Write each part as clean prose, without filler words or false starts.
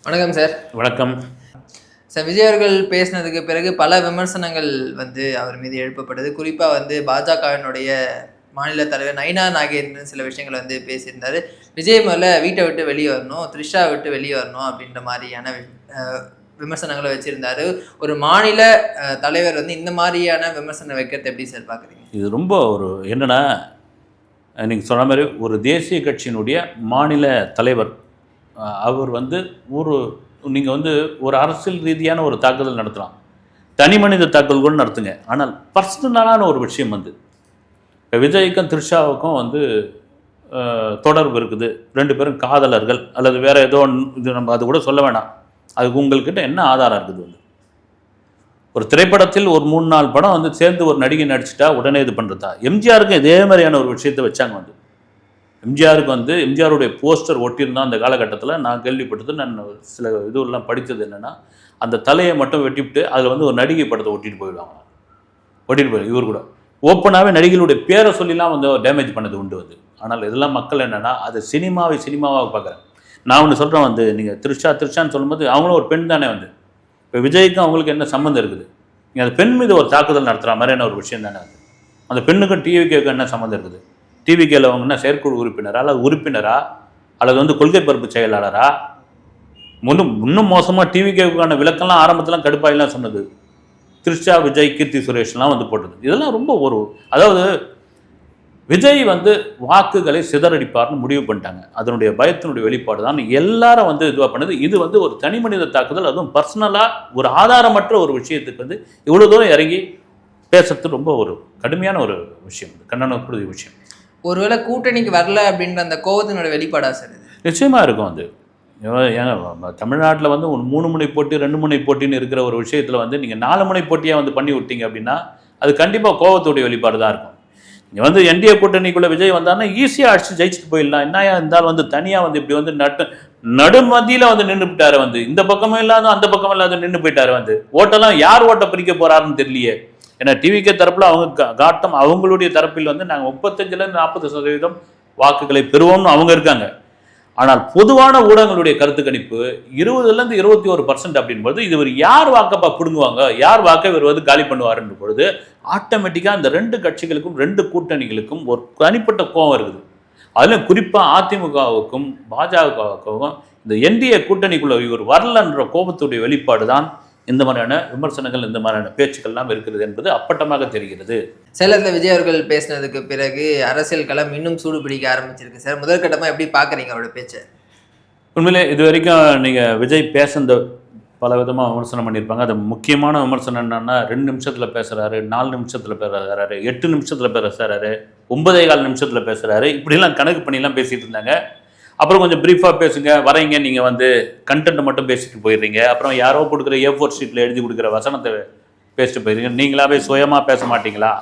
வணக்கம் சார். வணக்கம் சார், விஜய் அவர்கள் பேசினதுக்கு பிறகு பல விமர்சனங்கள் அவர் மீது எழுப்பப்பட்டது. குறிப்பாக பாஜகவினுடைய மாநில தலைவர் நயினா நாகேந்திரன் சில விஷயங்கள் பேசியிருந்தாரு. விஜய் முதல்ல வீட்டை விட்டு வெளியே வரணும், த்ரிஷா விட்டு வெளியே வரணும் அப்படின்ற மாதிரியான விமர்சனங்களை வச்சிருந்தாரு. ஒரு மாநில தலைவர் இந்த மாதிரியான விமர்சனம் வைக்கிறது எப்படி சார் பார்க்குறீங்க? இது ரொம்ப என்னன்னா, நீங்கள் சொன்ன மாதிரி ஒரு தேசிய கட்சியினுடைய மாநில தலைவர் அவர் நீங்கள் ஒரு அரசியல் ரீதியான ஒரு தாக்குதல் நடத்தலாம், தனி மனித தாக்குதல் கூட நடத்துங்க. ஆனால் பர்சனலான ஒரு விஷயம் இப்போ விஜய்க்கும் த்ரிஷாவுக்கும் தொடர்பு இருக்குது, ரெண்டு பேரும் காதலர்கள் அல்லது வேறு ஏதோ இது நம்ம அது கூட சொல்ல வேணாம். அதுக்கு உங்கள்கிட்ட என்ன ஆதாரம் இருக்குது? ஒரு திரைப்படத்தில் ஒரு 3-4 படம் சேர்ந்து ஒரு நடிகை நடிச்சுட்டா உடனே இது பண்ணுறதா? எம்ஜிஆருக்கு இதே மாதிரியான ஒரு விஷயத்தை வச்சாங்க. எம்ஜிஆருக்கு எம்ஜிஆருடைய போஸ்டர் ஒட்டியிருந்தான் அந்த காலகட்டத்தில். நான் கேள்விப்பட்டது, நான் சில இதுவெல்லாம் படித்தது என்னென்னா, அந்த தலையை மட்டும் வெட்டிவிட்டு அதில் ஒரு நடிகை படத்தை ஒட்டிட்டு போயிடுவாங்க. இவர் கூட ஓப்பனாகவே நடிகளுடைய பேரை சொல்லிலாம் டேமேஜ் பண்ணது உண்டு. ஆனால் இதெல்லாம் மக்கள் என்னென்னா, அது சினிமாவாக பார்க்குறேன். நான் ஒன்று சொல்கிறேன், நீங்கள் த்ரிஷான்னு சொல்லும்போது அவங்களும் ஒரு பெண் தானே. இப்போ விஜய்க்கும் அவங்களுக்கு என்ன சம்மந்தம் இருக்குது? நீங்கள் அந்த பெண் மீது ஒரு தாக்குதல் நடத்துகிற மாதிரியான ஒரு விஷயம் தானே. அந்த பெண்ணுக்கும் டிவிகேக்கும் என்ன சம்மந்தம் இருக்குது? டிவிகேல அவங்க என்ன செயற்குழு உறுப்பினரா அல்லது உறுப்பினரா அல்லது கொள்கை பரப்பு செயலாளரா? இன்னும் மோசமாக டிவிகேவுக்கான விளக்கெல்லாம் ஆரம்பத்தில் கடுப்பாயெல்லாம் சொன்னது த்ரிஷா, விஜய், கீர்த்தி சுரேஷ்லாம் போட்டது. இதெல்லாம் ரொம்ப அதாவது விஜய் வாக்குகளை சிதறடிப்பார்னு முடிவு பண்ணிட்டாங்க. அதனுடைய பயத்தினுடைய வெளிப்பாடு தான் எல்லாரும் இதுவாக பண்ணது. இது ஒரு தனி மனித தாக்குதல், அதுவும் பர்சனலாக ஒரு ஆதாரமற்ற ஒரு விஷயத்துக்கு இவ்வளோ தூரம் இறங்கி பேசுறது ரொம்ப கடுமையான ஒரு விஷயம், கண்டனக்கூடிய விஷயம். ஒருவேளை கூட்டணிக்கு வரல அப்படின்ற அந்த கோவத்தினோட வெளிப்பாடா சார்? நிச்சயமாக இருக்கும். ஏங்க தமிழ்நாட்டில் ஒரு 3 முனை போட்டி 2 முனை போட்டின்னு இருக்கிற ஒரு விஷயத்தில் நீங்கள் 4 முனை போட்டியாக பண்ணி விட்டீங்க அப்படின்னா அது கண்டிப்பாக கோவத்துடைய வெளிப்பாடு தான் இருக்கும். நீங்கள் என்டிஏ கூட்டணிக்குள்ளே விஜய் வந்தாருன்னா ஈஸியாக அடிச்சு ஜெயிச்சுட்டு போயிடலாம். என்னையா இருந்தாலும் தனியாக இப்படி நடுமதியில் நின்று விட்டாரு. இந்த பக்கமும் இல்லாத அந்த பக்கமும் இல்லாத நின்று போயிட்டாரு. ஓட்டெல்லாம் யார் ஓட்டை பிரிக்க போகிறாருன்னு தெரியலையே. ஏன்னா டிவிகே தரப்பில் அவங்க காட்டம், அவங்களுடைய தரப்பில் நாங்கள் 35% 40% வாக்குகளை பெறுவோம்னு அவங்க இருக்காங்க. ஆனால் பொதுவான ஊடகங்களுடைய கருத்து கணிப்பு 20% 21% அப்படின்போது இது யார் வாக்கப்பா பிடுங்குவாங்க, யார் வாக்கை இவர் காலி பண்ணுவாருன்ற பொழுது ஆட்டோமேட்டிக்காக அந்த 2 கட்சிகளுக்கும் 2 கூட்டணிகளுக்கும் ஒரு தனிப்பட்ட கோபம் இருக்குது. அதில் குறிப்பாக அதிமுகவுக்கும் பாஜகவுக்கும் இந்த என்டிஏ கூட்டணிக்குள்ள இவர் வரலன்ற கோபத்துடைய வெளிப்பாடு தான் இந்த மாதிரியான விமர்சனங்கள், இந்த மாதிரியான பேச்சுக்கள்லாம் இருக்கிறது என்பது அப்பட்டமாக தெரிகிறது. சேலத்தில் விஜய் அவர்கள் பேசினதுக்கு பிறகு அரசியல் களம் இன்னும் சூடு பிடிக்க ஆரம்பிச்சிருக்கு சார். முதற்கட்டமாக எப்படி பார்க்குறீங்க அவரோட பேச்சை? உண்மையிலே இது வரைக்கும் நீங்கள் விஜய் பேசுனது பல விதமாக விமர்சனம் பண்ணியிருப்பாங்க. அது முக்கியமான விமர்சனம் என்னென்னா, 2 நிமிஷத்தில் பேசுகிறாரு, 4 நிமிஷத்தில் பேசுகிறாரு, 8 நிமிஷத்தில் பேசுகிறாரு, 9.25 நிமிஷத்தில் பேசுகிறாரு, இப்படிலாம் கணக்கு பண்ணிலாம் பேசிகிட்டு இருந்தாங்க. அப்புறம் கொஞ்சம் ப்ரீஃபாக பேசுங்க, வரீங்க, நீங்கள் கண்டென்ட் மட்டும் பேசிட்டு போயிடுறீங்க. அப்புறம் யாரோ கொடுக்குற A4 ஷீட்டில் எழுதி கொடுக்குற வசனத்தை பேசிட்டு போயிடுறீங்க. நீங்களாவே சுயமாக பேச மாட்டீங்களா?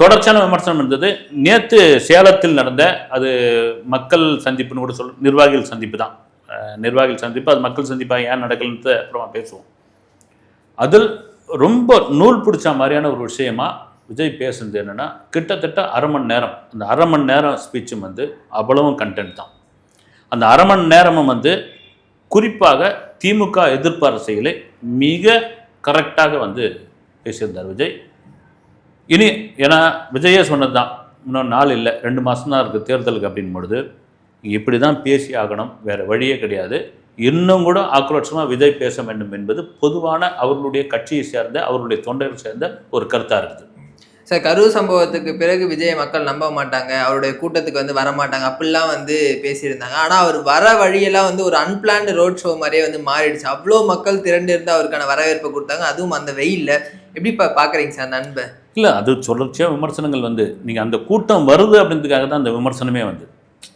தொடர்ச்சியான விமர்சனம் இருந்தது. நேற்று சேலத்தில் நடந்த அது மக்கள் சந்திப்புன்னு கூட நிர்வாகிகள் சந்திப்பு தான். நிர்வாகிகள் சந்திப்பு, அது மக்கள் சந்திப்பாக ஏன் நடக்கலன்னு அப்புறமா பேசுவோம். அதில் ரொம்ப நூல் பிடிச்ச மாதிரியான ஒரு விஷயமா விஜய் பேசுனது என்னென்னா, கிட்டத்தட்ட 1/2 மணி நேரம், அந்த 1/2 மணி நேரம் ஸ்பீச்சும் அவ்வளவும் கண்டென்ட் தான். அந்த 1/2 மணி நேரமும் குறிப்பாக திமுக எதிர்ப்பு அரசியலை மிக கரெக்டாக பேசியிருந்தார் விஜய். இனி ஏன்னா விஜயே சொன்னது தான், இன்னும் நாள் இல்லை, 2 மாதம் தான் இருக்குது தேர்தலுக்கு அப்படின் பொழுது இப்படி தான் பேசி ஆகணும், வேறு வழியே கிடையாது. இன்னும் கூட ஆக்ரோஷமாக விஜய் பேச வேண்டும் என்பது பொதுவான அவர்களுடைய கட்சியை சேர்ந்த, அவர்களுடைய தொண்டர்கள் சேர்ந்த ஒரு கருத்தாக இருக்குது. சார், கரூர் சம்பவத்துக்கு பிறகு விஜய் மக்கள் நம்ப மாட்டாங்க, அவருடைய கூட்டத்துக்கு வரமாட்டாங்க அப்படிலாம் பேசியிருந்தாங்க. ஆனால் அவர் வர வழியெல்லாம் ஒரு அன்பிளான்டு ரோட் ஷோ மாதிரியே மாறிடுச்சு. அவ்வளோ மக்கள் திரண்டு இருந்து அவருக்கான வரவேற்பை கொடுத்தாங்க, அதுவும் அந்த வெயிலில். எப்படி பார்க்குறீங்க சார் அந்த அன்பை? இல்லை, அது தொடர்ச்சியாக விமர்சனங்கள் நீங்கள் அந்த கூட்டம் வருது அப்படின்றதுக்காக தான் அந்த விமர்சனமே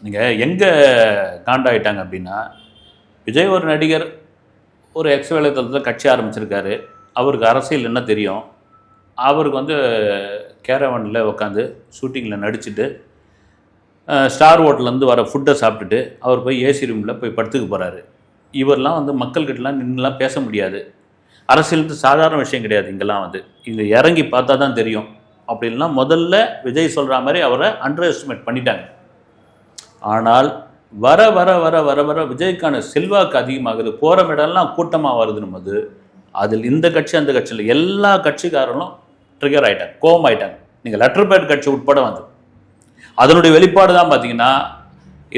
நீங்கள் எங்கே காண்டாயிட்டாங்க அப்படின்னா, விஜய் ஒரு நடிகர், ஒரு எக்ஸ் வேலைத்தளத்தில் கட்சி ஆரம்பிச்சிருக்காரு, அவருக்கு அரசியல் என்ன தெரியும், அவருக்கு கேரவனில் உட்காந்து ஷூட்டிங்கில் நடிச்சுட்டு ஸ்டார் ஹோட்டல்லேருந்து வர ஃபுட்டை சாப்பிட்டுட்டு அவர் போய் ஏசி ரூமில் போய் படுத்துக்க போகிறாரு. இவரெலாம் மக்கள்கிட்டலாம் நின்றுலாம் பேச முடியாது. அரசியலுக்கு சாதாரண விஷயம் கிடையாது. இங்கெல்லாம் இங்கே இறங்கி பார்த்தா தான் தெரியும் அப்படின்லாம் முதல்ல விஜய் சொல்கிற மாதிரி அவரை அண்டர் எஸ்டிமேட் பண்ணிட்டாங்க. ஆனால் வர வர வர வர வர விஜய்க்கான செல்வாக்கு அதிகமாகுது. போகிற இடம்லாம் கூட்டமாக வருதுன்னும் போது அதில் இந்த கட்சி அந்த கட்சியில் எல்லா கட்சிக்காரங்களும் ட்ரிகர் ஆகிட்டாங்க, கோபம் ஆகிட்டாங்க. நீங்கள் லெட்டர் பேட் கட்சி உட்பட வந்து அதனுடைய வெளிப்பாடு தான் பார்த்தீங்கன்னா,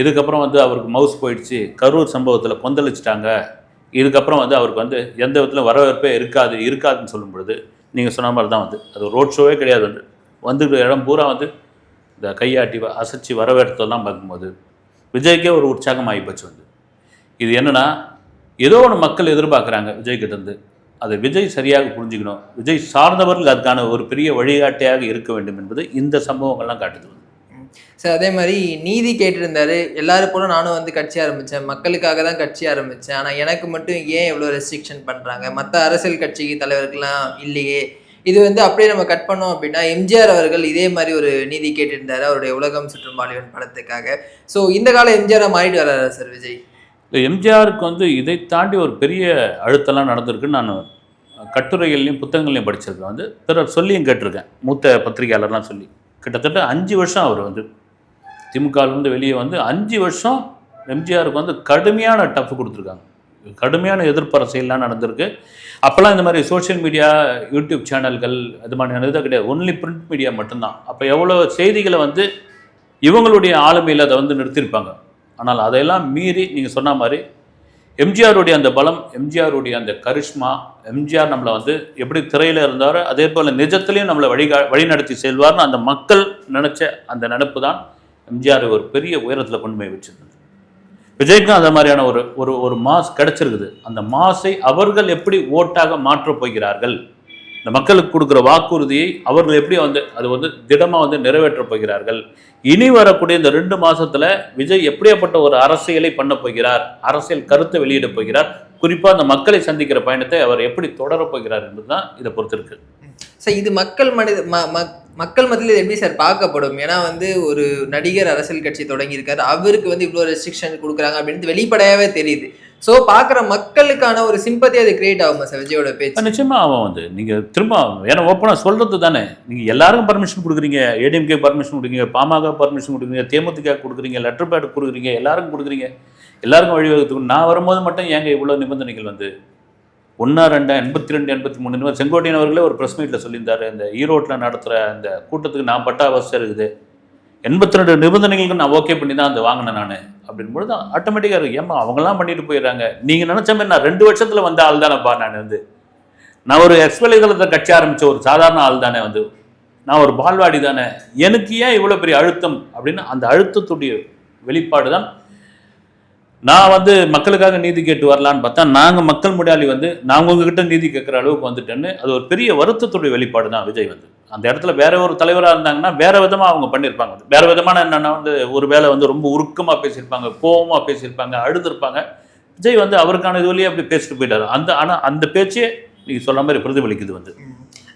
இதுக்கப்புறம் வந்து அவருக்கு மவுஸ் போயிடுச்சு, கரூர் சம்பவத்தில் கொந்தளிச்சிட்டாங்க, இதுக்கப்புறம் வந்து அவருக்கு வந்து எந்த விதத்திலும் வரவேற்பே இருக்காதுன்னு சொல்லும் பொழுது நீங்கள் சொன்ன மாதிரி தான் வந்து அது ரோட் ஷோவே கிடையாது. வந்து இடம் பூரா வந்து இந்த கையாட்டி அசைச்சு வரவேற்பதெல்லாம் பார்க்கும்போது விஜய்க்கே ஒரு உற்சாகம் ஆகிப்போச்சு. வந்து இது என்னென்னா, ஏதோ ஒன்று மக்கள் எதிர்பார்க்குறாங்க விஜய்கிட்டேருந்து, அதை விஜய் சரியாக புரிஞ்சுக்கணும், விஜய் சார்ந்தவர்கள் அதுக்கான ஒரு பெரிய வழிகாட்டியாக இருக்க வேண்டும் என்பது இந்த சம்பவங்கள்லாம் காட்டுது. சார் அதே மாதிரி நீதி கேட்டிருந்தாரு, எல்லாரும் போல நானும் வந்து கட்சி ஆரம்பித்தேன், மக்களுக்காக தான் கட்சி ஆரம்பித்தேன், ஆனால் எனக்கு மட்டும் ஏன் எவ்வளோ ரெஸ்ட்ரிக்ஷன் பண்ணுறாங்க, மற்ற அரசியல் கட்சி தலைவருக்கெல்லாம் இல்லையே. இது வந்து அப்படியே நம்ம கட் பண்ணோம் அப்படின்னா, எம்ஜிஆர் அவர்கள் இதே மாதிரி ஒரு நீதி கேட்டிருந்தாரு அவருடைய உலகம் சுற்றும் வாலிபன் படத்துக்காக. ஸோ இந்த கால எம்ஜிஆராக மாறிட்டு வர்றாரு சார் விஜய். எம்ஜிஆருக்கு வந்து இதை தாண்டி ஒரு பெரிய அழுத்தம்லாம் நடந்திருக்குன்னு நான் கட்டுரைகள்லையும் புத்தகங்கள்லையும் படிச்சிருக்கேன். வந்து பிறர் சொல்லியும் கேட்டிருக்கேன், மூத்த பத்திரிகையாளர்லாம் சொல்லி. கிட்டத்தட்ட 5 வருஷம் அவர் வந்து திமுகவிலிருந்து வெளியே வந்து 5 வருஷம் எம்ஜிஆருக்கு வந்து கடுமையான டஃப் கொடுத்துருக்காங்க, கடுமையான எதிர்ப்பு அரசியல்லாம் நடந்திருக்கு. அப்போல்லாம் இந்த மாதிரி சோஷியல் மீடியா, யூடியூப் சேனல்கள் அது மாதிரியான இதாக கிடையாது, ஒன்லி பிரிண்ட் மீடியா மட்டும்தான். அப்போ எவ்வளோ செய்திகளை வந்து இவங்களுடைய ஆளுமையில் அதை வந்து நிறுத்தியிருப்பாங்க. ஆனால் அதையெல்லாம் மீறி நீங்கள் சொன்ன மாதிரி எம்ஜிஆருடைய அந்த பலம், எம்ஜிஆருடைய அந்த கரிஷ்மா, எம்ஜிஆர் நம்மளை வந்து எப்படி திரையில் இருந்தாரோ அதே போல் நிஜத்துலேயும் நம்மளை வழிநடத்தி செல்வார்னு அந்த மக்கள் நினச்ச அந்த நினைப்பு தான் எம்ஜிஆர் ஒரு பெரிய உயரத்தில் கொண்டு போய் வச்சிருந்தது. விஜய்க்கும் அந்த மாதிரியான ஒரு ஒரு ஒரு மாஸ் கிடச்சிருக்குது. அந்த மாஸை அவர்கள் எப்படி ஓட்டாக மாற்றப் போகிறார்கள், இந்த மக்களுக்கு கொடுக்குற வாக்குறுதியை அவர்கள் எப்படி வந்து அது வந்து திடமாக வந்து நிறைவேற்றப் போகிறார்கள், இனி வரக்கூடிய இந்த 2 மாதத்தில் விஜய் எப்படியாப்பட்ட ஒரு அரசியலை பண்ண போகிறார், அரசியல் கருத்தை வெளியிட போகிறார், குறிப்பாக அந்த மக்களை சந்திக்கிற பயணத்தை அவர் எப்படி தொடரப் போகிறார் என்பது தான் இதை பொறுத்து இருக்கு. சார் இது மக்கள் மத்தியில் எப்படி சார் பார்க்கப்படும்? ஏன்னா வந்து ஒரு நடிகர் அரசியல் கட்சி தொடங்கியிருக்காரு, அவருக்கு வந்து இவ்வளோ ரெஸ்ட்ரிக்ஷன் கொடுக்குறாங்க அப்படின்னு வெளிப்படையாகவே தெரியுது. ஸோ பார்க்குற மக்களுக்கான ஒரு சிம்பத்தி அது கிரியேட் ஆகுமா சார் விஜயோட பேச்சு? நிச்சயமாக ஆகும். வந்து நீங்கள் திரும்ப ஏன்னா ஓப்பனாக சொல்கிறது தானே, நீங்கள் எல்லாருக்கும் பர்மிஷன் கொடுக்குறீங்க, ஏடிஎம்கே பர்மிஷன் கொடுக்குறீங்க, பாமக பர்மிஷன் கொடுக்குறீங்க, தேமுதிக கொடுக்குறீங்க, லெட்டர் பேட் கொடுக்குறீங்க, எல்லாருக்கும் கொடுக்குறீங்க, எல்லாருக்கும் வழிவகுத்துக்கணும். நான் வரும்போது மட்டும் ஏங்க இவ்வளோ நிபந்தனைகள் வந்து 1, 2, 82, 83 செங்கோட்டையன் அவர்களே ஒரு ப்ரெஸ் மீட்டில் சொல்லியிருந்தார், இந்த ஈரோட்டில் நடத்துகிற அந்த கூட்டத்துக்கு நான் பட்ட அவசியம் இருக்குது, 82 நிபந்தனைகளுக்கு நான் ஓகே பண்ணி தான் அந்த வாங்கினேன் நான் அப்படின்பொழுது ஆட்டோமேட்டிக்காக இருக்குது. ஏமா அவங்களாம் பண்ணிட்டு போயிடுறாங்க, நீங்கள் நினச்ச மாதிரி நான் 2 வருஷத்தில் வந்த ஆள் தானேப்பா. நான் ஒரு எக்ஸ்வலைதளத்தை கட்சி ஆரம்பித்த ஒரு சாதாரண ஆள் தானே, வந்து நான் ஒரு பால்வாடி தானே, எனக்கு ஏன் இவ்வளோ பெரிய அழுத்தம் அப்படின்னு அந்த அழுத்தத்துடைய வெளிப்பாடு தான். நான் வந்து மக்களுக்காக நீதி கேட்டு வரலான்னு பார்த்தா நாங்கள் மக்கள் முன்னாடி வந்து நான் உங்ககிட்ட நீதி கேட்குற அளவுக்கு வந்துட்டேன்னு அது ஒரு பெரிய வருத்தத்துடைய வெளிப்பாடு தான் விஜய். வந்து அந்த இடத்துல வேற ஒரு தலைவராக இருந்தாங்கன்னா வேற விதமாக அவங்க பண்ணியிருப்பாங்க. வேற விதமான என்னென்னா வந்து ஒரு வேளை வந்து ரொம்ப உருக்கமாக பேசியிருப்பாங்க, கோபமாக பேசியிருப்பாங்க, அழுதுருப்பாங்க. விஜய் வந்து அவருக்கான இது வழியே அப்படி பேசிட்டு போயிட்டாரு. ஆனால் அந்த பேச்சே நீங்கள் சொல்ல மாதிரி பிரதிபலிக்குது. வந்து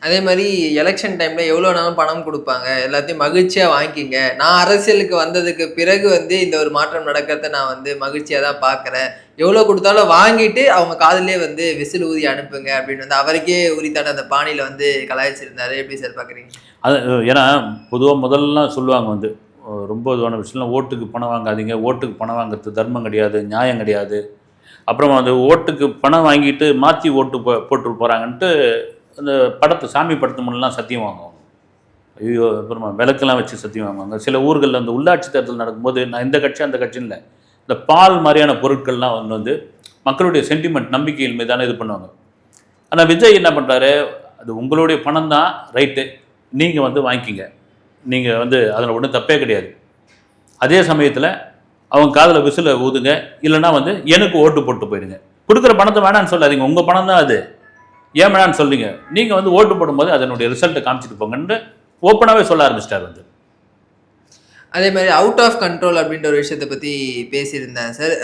அதே மாதிரி எலெக்ஷன் டைமில் எவ்வளோ நாளும் பணம் கொடுப்பாங்க, எல்லாத்தையும் மகிழ்ச்சியாக வாங்கிக்கிங்க, நான் அரசியலுக்கு வந்ததுக்கு பிறகு வந்து இந்த ஒரு மாற்றம் நடக்கிறத நான் வந்து மகிழ்ச்சியாக தான் பார்க்குறேன், எவ்வளோ கொடுத்தாலும் வாங்கிட்டு அவங்க காதிலே வந்து விசில் ஊதி அனுப்புங்க அப்படின்னு வந்து அவருக்கே உரித்தான அந்த பாணியில் வந்து கலாய்ச்சிருந்தாரு. எப்படி சார் பார்க்குறீங்க? அது ஏன்னா பொதுவாக முதல்லாம் சொல்லுவாங்க வந்து ரொம்ப இதுவான விஷயம்லாம், ஓட்டுக்கு பணம் வாங்காதீங்க, ஓட்டுக்கு பணம் வாங்குறது தர்மம் கிடையாது, நியாயம் கிடையாது, அப்புறமா வந்து ஓட்டுக்கு பணம் வாங்கிட்டு மாற்றி ஓட்டு போட்டு போகிறாங்கன்ட்டு அந்த படத்தை சாமி படத்து முன்னெல்லாம் சத்தியம் வாங்குவாங்க. ஐயோ, அப்புறமா விளக்கெல்லாம் வச்சு சத்தியம் வாங்குவாங்க. சில ஊர்களில் அந்த உள்ளாட்சி தேர்தல் நடக்கும்போது நான் இந்த கட்சி அந்த கட்சின்னு இல்லை, இந்த பால் மாதிரியான பொருட்கள்லாம் வந்து மக்களுடைய சென்டிமெண்ட் நம்பிக்கையில் மீதான இது பண்ணுவாங்க. ஆனால் விஜய் என்ன பண்ணுறாரு, அது உங்களுடைய பணம் தான் ரைட்டு, நீங்கள் வந்து வாங்கிக்கிங்க, நீங்கள் வந்து அதில் ஒன்றும் தப்பே கிடையாது. அதே சமயத்தில் அவங்க காதில் விசில ஊதுங்க, இல்லைன்னா வந்து எனக்கு ஓட்டு போட்டு போயிடுங்க, கொடுக்குற பணத்தை வேணான்னு சொல்லாதீங்க, உங்கள் பணம் தான் அது, ஏன் வேணான்னு சொல்லுங்க, நீங்கள் வந்து ஓட்டு போடும்போது அதனுடைய ரிசல்ட்டை காமிச்சிட்டு போங்கன்னு ஓப்பனாகவே சொல்ல ஆரம்பிச்சிட்டார். வந்து அதே மாதிரி அவுட் ஆஃப் கண்ட்ரோல் அப்படின்ற ஒரு விஷயத்தை பற்றி பேசியிருந்தேன் சார்.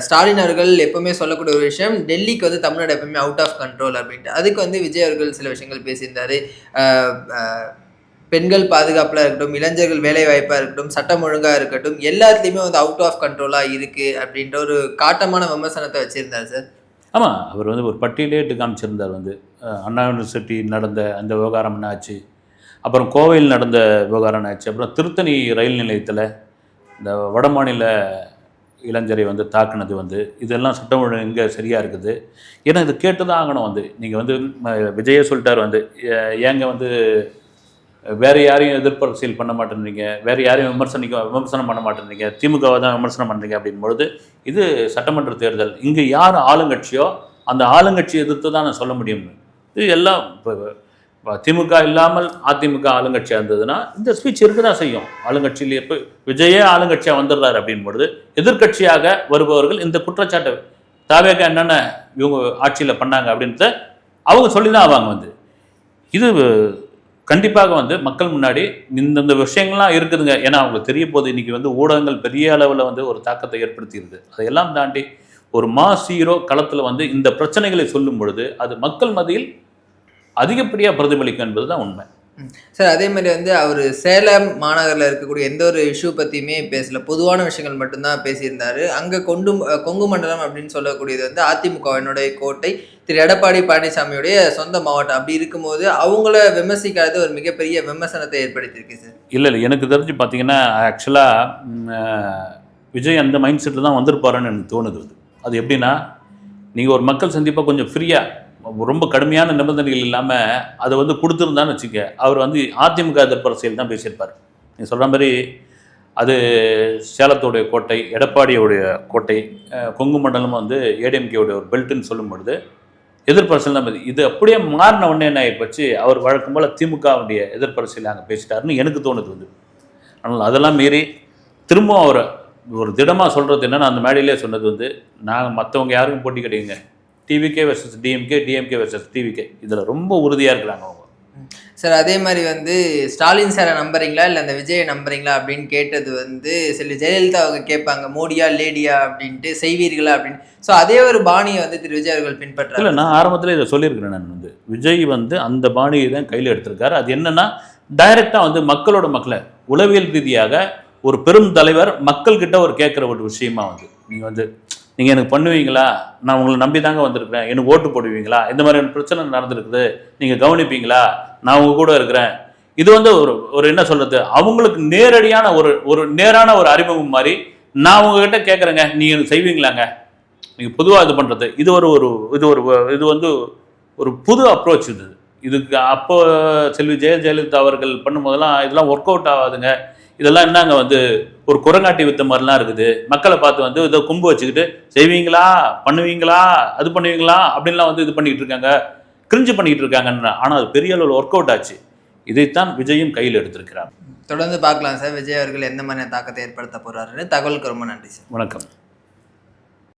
ஸ்டாலின் அவர்கள் எப்பவுமே சொல்லக்கூடிய ஒரு விஷயம், டெல்லிக்கு வந்து தமிழ்நாடு எப்பவுமே அவுட் ஆஃப் கண்ட்ரோல் அப்படின்ட்டு. அதுக்கு வந்து விஜய் அவர்கள் சில விஷயங்கள் பேசியிருந்தாரு. பெண்கள் பாதுகாப்பில் இருக்கட்டும், இளைஞர்கள் வேலை வாய்ப்பாக இருக்கட்டும், சட்டம் ஒழுங்காக இருக்கட்டும், எல்லாத்துலேயுமே வந்து அவுட் ஆஃப் கண்ட்ரோலாக இருக்குது அப்படின்ற ஒரு காட்டமான விமர்சனத்தை வச்சுருந்தார் சார். ஆமாம், அவர் வந்து ஒரு பட்டியலேட்டு காமிச்சிருந்தார். வந்து அண்ணா யூனிவர்சிட்டி நடந்த அந்த விவகாரம் என்ன ஆச்சு, அப்புறம் கோவையில் நடந்த விவகாரம் என்ன ஆச்சு, அப்புறம் திருத்தணி ரயில் நிலையத்தில் இந்த வடமாநில இளைஞரை வந்து தாக்குனது வந்து இதெல்லாம் சட்டம் ஒழுங்கு எங்கே சரியாக இருக்குது. ஏன்னா இது கேட்டு தான் ஆகணும். வந்து நீங்கள் வந்து விஜயே சொல்லிட்டார் வந்து ஏங்க வந்து வேறு யாரையும் எதிர்ப்பரசியல் பண்ண மாட்டேன்றீங்க, வேறு யாரையும் விமர்சனம் பண்ண மாட்டேன்றீங்க, திமுகவை தான் விமர்சனம் பண்ணுறீங்க அப்படின்பொழுது இது சட்டமன்ற தேர்தல். இங்கே யார் ஆளுங்கட்சியோ அந்த ஆளுங்கட்சி எதிர்த்து தான் நான் சொல்ல முடியும். இது எல்லாம் இப்போ திமுக இல்லாமல் அதிமுக ஆளுங்கட்சியாக இருந்ததுன்னா இந்த ஸ்பீச் இருக்க தான் செய்யும். ஆளுங்கட்சியில் எப்போ விஜயே ஆளுங்கட்சியாக வந்துடுறாரு அப்படின்பொழுது எதிர்கட்சியாக வருபவர்கள் இந்த குற்றச்சாட்டை தாவேக என்னென்ன இவங்க ஆட்சியில் பண்ணாங்க அப்படின்றத அவங்க சொல்லி தான் ஆவாங்க. வந்து இது கண்டிப்பாக வந்து மக்கள் முன்னாடி இந்த விஷயங்கள்லாம் இருக்குதுங்க. ஏன்னா அவங்களுக்கு தெரிய போகுது. இன்றைக்கி வந்து ஊடகங்கள் பெரிய அளவில் வந்து ஒரு தாக்கத்தை ஏற்படுத்திடுது. அதையெல்லாம் தாண்டி ஒரு மாஸ் ஹீரோ களத்தில் வந்து இந்த பிரச்சனைகளை சொல்லும் பொழுது அது மக்கள் மத்தியில் அதிகப்படியாக பிரதிபலிக்கும் என்பது தான் உண்மை. சார், அதே மாதிரி வந்து அவர் சேலம் மாநகரில் இருக்கக்கூடிய எந்த ஒரு இஷ்யூ பற்றியுமே பேசல, பொதுவான விஷயங்கள் மட்டும்தான் பேசியிருந்தார். அங்கே கொங்கு மண்டலம் அப்படின்னு சொல்லக்கூடியது வந்து அதிமுகவினுடைய கோட்டை, திரு எடப்பாடி பழனிசாமியுடைய சொந்த மாவட்டம். அப்படி இருக்கும்போது அவங்கள விமர்சிக்காத ஒரு மிகப்பெரிய விமர்சனத்தை ஏற்படுத்தியிருக்கு சார். இல்லை எனக்கு தெரிஞ்சு பார்த்தீங்கன்னா ஆக்சுவலாக விஜய் அந்த மைண்ட் செட்டில் தான் வந்திருப்பாருன்னு எனக்கு தோணுது. அது எப்படின்னா, நீங்கள் ஒரு மக்கள் சந்திப்பாக கொஞ்சம் ஃப்ரீயாக ரொம்ப கடுமையான நிபந்தனைகள் இல்லாமல் அதை வந்து கொடுத்துருந்தான்னு வச்சுக்க, அவர் வந்து அதிமுக எதிர்ப்பு அரசியல் தான் பேசியிருப்பார். நீ சொல்கிற மாதிரி அது சேலத்தோடைய கோட்டை, எடப்பாடியோடைய கோட்டை, கொங்கு மண்டலம் வந்து ஏடிஎம்கேவுடைய ஒரு பெல்ட்டுன்னு சொல்லும் பொழுது எதிர்ப்பு அரசியல் தான். இது அப்படியே மாறின உடனே என்ன ஆகிப்போச்சு, அவர் வழக்கம் போல் திமுகவுடைய எதிர்ப்பு அரசியல் அங்கே பேசிட்டாருன்னு எனக்கு தோணுது. வந்து ஆனால் அதெல்லாம் மீறி திரும்பவும் அவர் ஒரு திடமாக சொல்கிறது என்னென்னா, அந்த மேடையிலே சொன்னது வந்து நாங்கள் மற்றவங்க யாருக்கும் போட்டி கிடைக்குங்க, TVK versus DMK, DMK versus TVK, இதில் ரொம்ப உறுதியாக இருக்கிறாங்க அவங்க. சார், அதே மாதிரி வந்து ஸ்டாலின் சாரை நம்புறீங்களா இல்லை அந்த விஜயை நம்புறீங்களா அப்படின்னு கேட்டது வந்து சில ஜெயலலிதா அவங்க கேட்பாங்க, மோடியா லேடியா அப்படின்ட்டு, செய்வீர்களா அப்படின்னு. ஸோ அதே ஒரு பாணியை வந்து திரு விஜய் அவர்கள் பின்பற்றாரு. இல்லை, நான் ஆரம்பத்தில் இதை சொல்லியிருக்கிறேன். நான் வந்து விஜய் வந்து அந்த பாணியை தான் கையில் எடுத்திருக்காரு. அது என்னென்னா, டைரெக்டாக வந்து மக்களோட மக்களை உளவியல் ரீதியாக ஒரு பெரும் தலைவர் மக்கள்கிட்ட ஒரு கேட்குற ஒரு விஷயமா வந்து நீங்கள் எனக்கு பண்ணுவீங்களா, நான் உங்களை நம்பி தாங்க வந்திருக்கிறேன், எனக்கு ஓட்டு போடுவீங்களா, இந்த மாதிரியான பிரச்சனை நடந்திருக்குது, நீங்கள் கவனிப்பீங்களா, நான் உங்கள் கூட இருக்கிறேன். இது வந்து ஒரு என்ன சொல்கிறது, அவங்களுக்கு நேரடியான ஒரு நேரான ஒரு அறிமுகம் மாதிரி நான் உங்ககிட்ட கேட்குறேங்க, நீங்கள் எனக்கு செய்வீங்களாங்க, நீங்கள் பொதுவாக இது பண்ணுறது. இது வந்து ஒரு புது அப்ரோச். இதுக்கு அப்போ செல்வி ஜெயலலிதா அவர்கள் பண்ணும்போதெல்லாம் இதெல்லாம் ஒர்க் அவுட் ஆகாதுங்க, இதெல்லாம் என்னங்க வந்து ஒரு குரங்காட்டி வித்த மாதிரிலாம் இருக்குது, மக்களை பார்த்து வந்து இதை கும்பு வச்சுக்கிட்டு செய்வீங்களா, பண்ணுவீங்களா, அது பண்ணுவீங்களா அப்படின்லாம் வந்து இது பண்ணிகிட்டு இருக்காங்க, கிரிஞ்சு பண்ணிக்கிட்டு இருக்காங்கன்னு. ஆனால் அது பெரிய அளவில் ஒர்க் அவுட் ஆச்சு. இதைத்தான் விஜயும் கையில் எடுத்திருக்கிறார். தொடர்ந்து பார்க்கலாம் சார், விஜய் அவர்கள் எந்த மாதிரியான தாக்கத்தை ஏற்படுத்த போறாருன்னு. தகவலுக்கு ரொம்ப நன்றி சார். வணக்கம்.